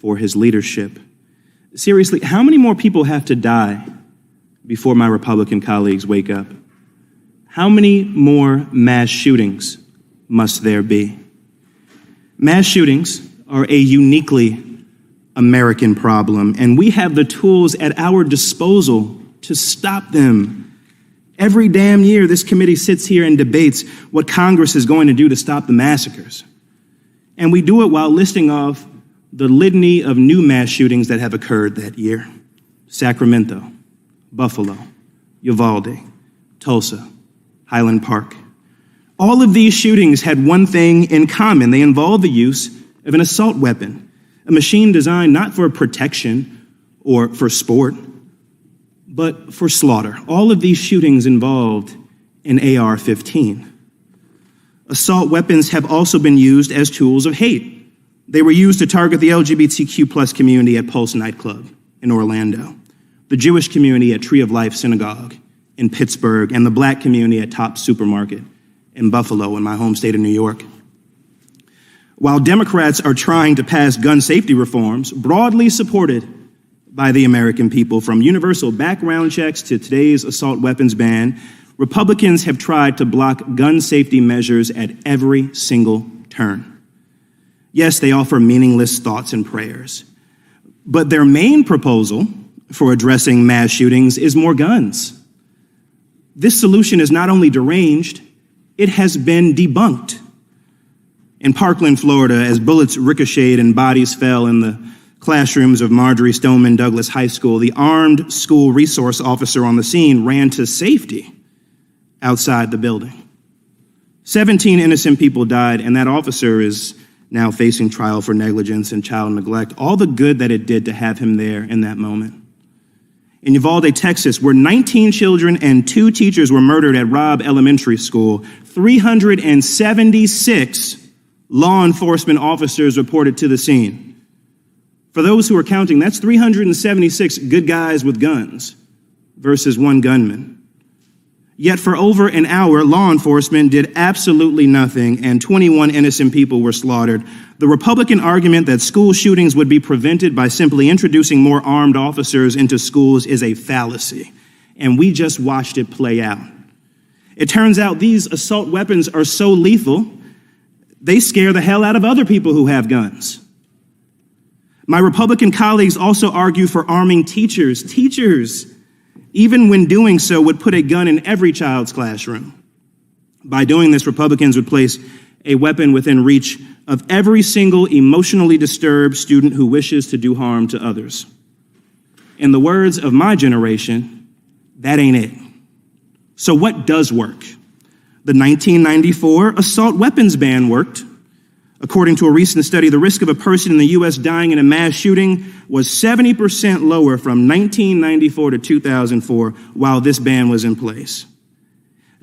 for his leadership. Seriously, how many more people have to die before my Republican colleagues wake up? How many more mass shootings must there be? Mass shootings are a uniquely American problem, and we have the tools at our disposal to stop them. Every damn year, this committee sits here and debates what Congress is going to do to stop the massacres. And we do it while listing off the litany of new mass shootings that have occurred that year. Sacramento, Buffalo, Uvalde, Tulsa, Highland Park. All of these shootings had one thing in common. They involved the use of an assault weapon, a machine designed not for protection or for sport, but for slaughter. All of these shootings involved an AR-15. Assault weapons have also been used as tools of hate. They were used to target the LGBTQ+ community at Pulse nightclub in Orlando, the Jewish community at Tree of Life Synagogue in Pittsburgh, and the Black community at Tops Supermarket in Buffalo, in my home state of New York. While Democrats are trying to pass gun safety reforms, broadly supported by the American people, from universal background checks to today's assault weapons ban, Republicans have tried to block gun safety measures at every single turn. Yes, they offer meaningless thoughts and prayers, but their main proposal for addressing mass shootings is more guns. This solution is not only deranged, it has been debunked. In Parkland, Florida, as bullets ricocheted and bodies fell in the classrooms of Marjorie Stoneman Douglas High School, the armed school resource officer on the scene ran to safety outside the building. 17 innocent people died, and that officer is now facing trial for negligence and child neglect. All the good that it did to have him there in that moment. In Uvalde, Texas, where 19 children and 2 teachers were murdered at Robb Elementary School, 376 law enforcement officers reported to the scene. For those who are counting, that's 376 good guys with guns versus 1 gunman. Yet for over an hour, law enforcement did absolutely nothing, and 21 innocent people were slaughtered. The Republican argument that school shootings would be prevented by simply introducing more armed officers into schools is a fallacy, and we just watched it play out. It turns out these assault weapons are so lethal, they scare the hell out of other people who have guns. My Republican colleagues also argue for arming teachers. Teachers, even when doing so, would put a gun in every child's classroom. By doing this, Republicans would place a weapon within reach of every single emotionally disturbed student who wishes to do harm to others. In the words of my generation, that ain't it. So what does work? The 1994 assault weapons ban worked. According to a recent study, the risk of a person in the U.S. dying in a mass shooting was 70% lower from 1994 to 2004 while this ban was in place.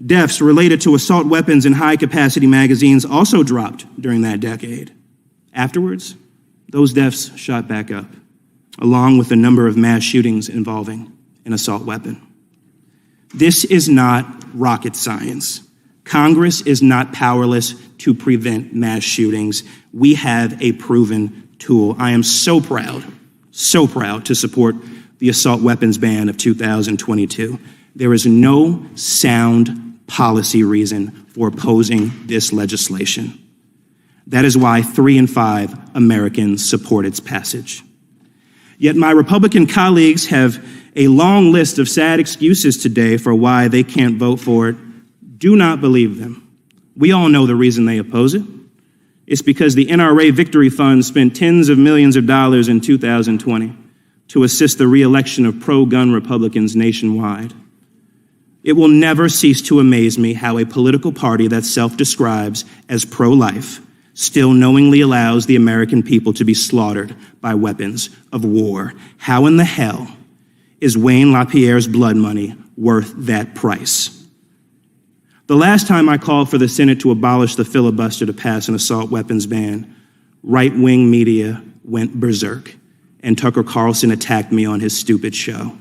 Deaths related to assault weapons in high-capacity magazines also dropped during that decade. Afterwards, those deaths shot back up, along with the number of mass shootings involving an assault weapon. This is not rocket science. Congress is not powerless to prevent mass shootings. We have a proven tool. I am so proud to support the assault weapons ban of 2022. There is no sound policy reason for opposing this legislation. That is why 3 in 5 Americans support its passage. Yet my Republican colleagues have a long list of sad excuses today for why they can't vote for it. Do not believe them. We all know the reason they oppose it. It's because the NRA Victory Fund spent tens of millions of dollars in 2020 to assist the re-election of pro-gun Republicans nationwide. It will never cease to amaze me how a political party that self-describes as pro-life still knowingly allows the American people to be slaughtered by weapons of war. How in the hell is Wayne LaPierre's blood money worth that price? The last time I called for the Senate to abolish the filibuster to pass an assault weapons ban, right-wing media went berserk, and Tucker Carlson attacked me on his stupid show.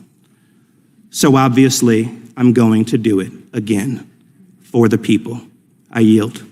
So obviously, I'm going to do it again for the people. I yield.